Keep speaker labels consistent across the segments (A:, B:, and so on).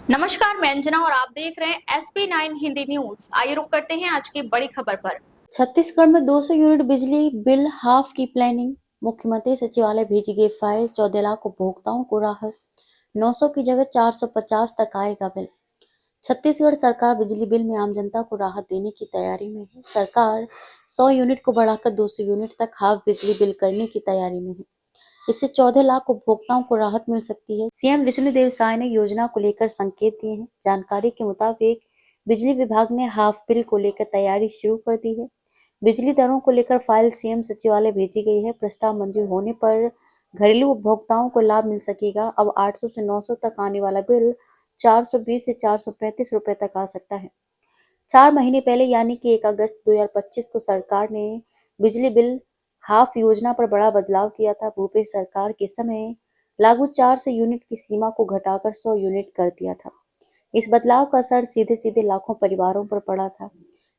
A: नमस्कार, मैं अंजना और आप देख रहे हैं SP9 हिंदी न्यूज। आइए रुक करते हैं आज की बड़ी खबर पर।
B: छत्तीसगढ़ में 200 यूनिट बिजली बिल हाफ की प्लानिंग। मुख्यमंत्री सचिवालय भेजी गई फाइल। 14 लाख उपभोक्ताओं को राहत। 900 की जगह 450 तक आएगा बिल। छत्तीसगढ़ सरकार बिजली बिल में आम जनता को राहत देने की तैयारी में है। सरकार 100 यूनिट को बढ़ाकर 200 यूनिट तक हाफ बिजली बिल करने की तैयारी में है। इससे 14 लाख उपभोक्ताओं को राहत मिल सकती है। सीएम विष्णुदेव साय ने योजना को लेकर संकेत दिए हैं। जानकारी के मुताबिक बिजली विभाग ने हाफ बिल को लेकर तैयारी शुरू कर दी है। बिजली दरों को लेकर फाइल सीएम सचिवालय भेजी गई है। प्रस्ताव मंजूर होने पर घरेलू उपभोक्ताओं को लाभ मिल सकेगा। अब 800 से 900 तक आने वाला बिल 420 से 435 रुपए तक आ सकता है। 4 महीने पहले यानी कि 1 अगस्त 2025 को सरकार ने बिजली बिल हाफ योजना पर बड़ा बदलाव किया था। भूपेश सरकार के समय लागू 400 यूनिट की सीमा को घटाकर 100 यूनिट कर दिया था। इस बदलाव का असर सीधे सीधे लाखों परिवारों पर पड़ा था।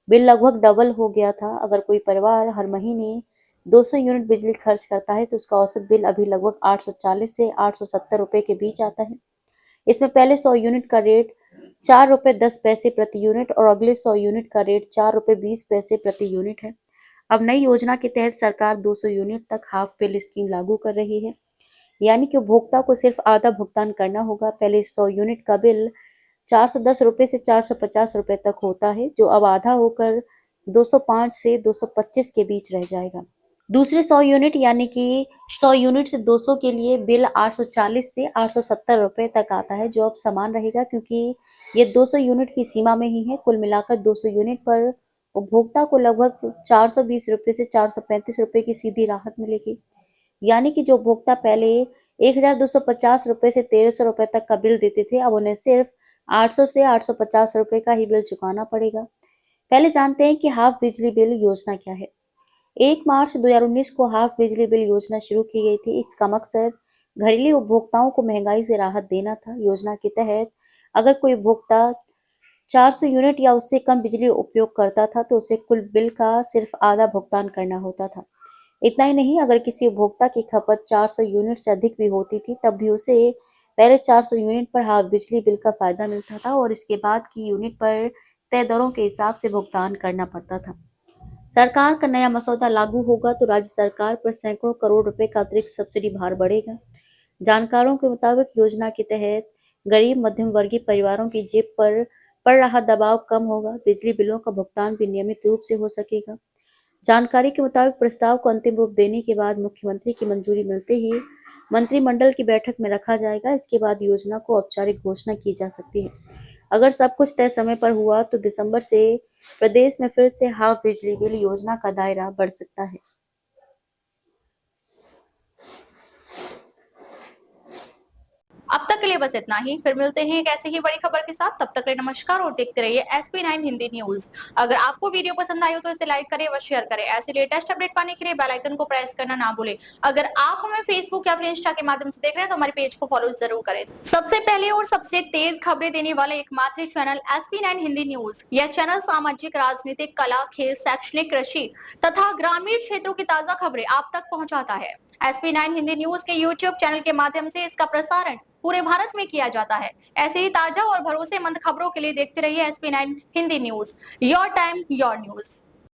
B: बिल लगभग डबल हो गया था। अगर कोई परिवार हर महीने 200 यूनिट बिजली खर्च करता है तो उसका औसत बिल अभी लगभग 840 से 870 रुपए के बीच आता है। इसमें पहले 100 यूनिट का रेट 4 रुपए 10 पैसे प्रति यूनिट और अगले 100 यूनिट का रेट 4 रुपए 20 पैसे प्रति यूनिट है। अब नई योजना के तहत सरकार 200 यूनिट तक हाफ बिल स्कीम लागू कर रही है, यानी कि उपभोक्ता को सिर्फ आधा भुगतान करना होगा। पहले 100 यूनिट का बिल 410 रुपए से 450 रुपए तक होता है, जो अब आधा होकर 205 से 225 के बीच रह जाएगा। दूसरे 100 यूनिट यानी कि 100 यूनिट से 200 के लिए बिल 840 से 870 रुपए तक आता है, जो अब समान रहेगा क्योंकि ये 200 यूनिट की सीमा में ही है। कुल मिलाकर 200 यूनिट पर उपभोक्ता को लगभग 420 रुपए से 435 रुपए की सीधी राहत मिलेगी। यानी कि जो उपभोक्ता पहले 1250 रुपए से 1300 रुपए तक का बिल देते थे, अब उन्हें सिर्फ 800 से 850 रुपए का ही बिल चुकाना पड़ेगा। पहले जानते हैं कि हाफ बिजली बिल योजना क्या है। 1 मार्च 2019 को हाफ बिजली बिल योजना शुरू की गई थी। इसका मकसद घरेलू उपभोक्ताओं को महंगाई से राहत देना था। योजना के तहत अगर कोई उपभोक्ता 400 यूनिट या उससे कम बिजली उपयोग करता था तो उसे कुल बिल का सिर्फ आधा भुगतान करना होता था। इतना ही नहीं, अगर किसी उपभोक्ता की खपत 400 यूनिट से अधिक भी होती थी तब भी उसे पहले 400 यूनिट पर हाफ बिजली बिल का फायदा मिलता था और इसके बाद की यूनिट पर तय दरों के हिसाब से भुगतान करना पड़ता था। सरकार का नया मसौदा लागू होगा तो राज्य सरकार पर सैकड़ों करोड़ रुपए का अतिरिक्त सब्सिडी भार बढ़ेगा। जानकारों के मुताबिक योजना के तहत गरीब मध्यम वर्गीय परिवारों की जेब पर पड़ रहा दबाव कम होगा। बिजली बिलों का भुगतान भी नियमित रूप से हो सकेगा। जानकारी के मुताबिक प्रस्ताव को अंतिम रूप देने के बाद मुख्यमंत्री की मंजूरी मिलते ही मंत्रिमंडल की बैठक में रखा जाएगा। इसके बाद योजना को औपचारिक घोषणा की जा सकती है। अगर सब कुछ तय समय पर हुआ तो दिसंबर से प्रदेश में फिर से हाफ बिजली बिल योजना का दायरा बढ़ सकता है।
A: अब तक के लिए बस इतना ही। फिर मिलते हैं एक ऐसे ही बड़ी खबर के साथ। तब तक के लिए नमस्कार और देखते रहिए SP9 हिंदी न्यूज। अगर आपको वीडियो पसंद आई हो तो इसे लाइक करें व शेयर करें। ऐसे लेटेस्ट अपडेट पाने के लिए बेल आइकन को प्रेस करना ना भूलें। अगर आप हमें फेसबुक या फिर इंस्टा के माध्यम से देख रहे हैं तो हमारे पेज को फॉलो जरूर करें। सबसे पहले और सबसे तेज खबरें देने वाले एकमात्र चैनल SP9 हिंदी न्यूज। यह चैनल सामाजिक, राजनीतिक, कला, खेल, शैक्षणिक, कृषि तथा ग्रामीण क्षेत्रों की ताजा खबरें आप तक पहुंचाता है। SP9 हिंदी न्यूज के यूट्यूब चैनल के माध्यम से इसका प्रसारण पूरे भारत में किया जाता है। ऐसे ही ताजा और भरोसेमंद खबरों के लिए देखते रहिए SP9 Hindi news. Your time your news.